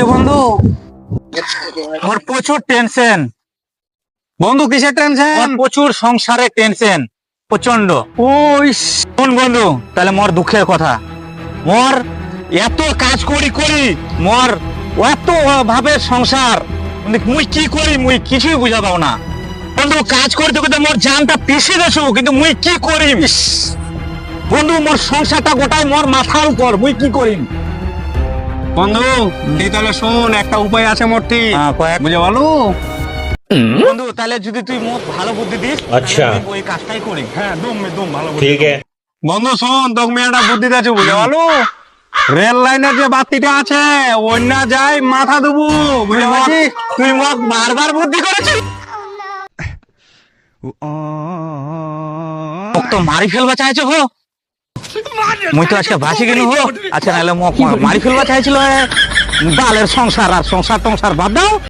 বন্ধু? আমার প্রচুর টেনশন। বন্ধু কিসের টেনশন? প্রচুর সংসারে টেনশন প্রচন্ড। ওই শোন বন্ধু, তাহলে মোর দুঃখের কথা। মোর এত কাজ করি মোর এত ভাবে সংসার, কিন্তু মুই কি করি মুই কিছুই বুঝা পাও না। বন্ধু কাজ করতে করতে মোর জানটা পিছে দেছো, কিন্তু মুই কি করি বন্ধু? মোর সংসারটা গোটাই মোর মাথার উপর, মুই কি করি? বন্ধু তাহলে শোন, একটা উপায় আছে মোটি, কয়েক বুঝে বলো। বন্ধু, তাহলে যদি তুই মোক ভালো বুদ্ধি দিস, আচ্ছা। তাহলে আমি ওই কাজটাই করি। হ্যাঁ দম ভালো ठीक है। বন্ধু শোন, তোকে একটা বুদ্ধি দিয়েছি, বুঝে বলো। রেল লাইনের যে বাতিটা আছে, অন্য যাই মাথা দেবো, বুঝে পারছিস? তুই মোক বারবার বুদ্ধি করেছিস, মোক তো মারি ফেলবা চাইছো হো। মুই তো আজকে বাঁচি গেল হো। আচ্ছা নাহলে মোক মারি ফেলবা চাইছিল। বালের সংসার আর সংসার বাদ দাও।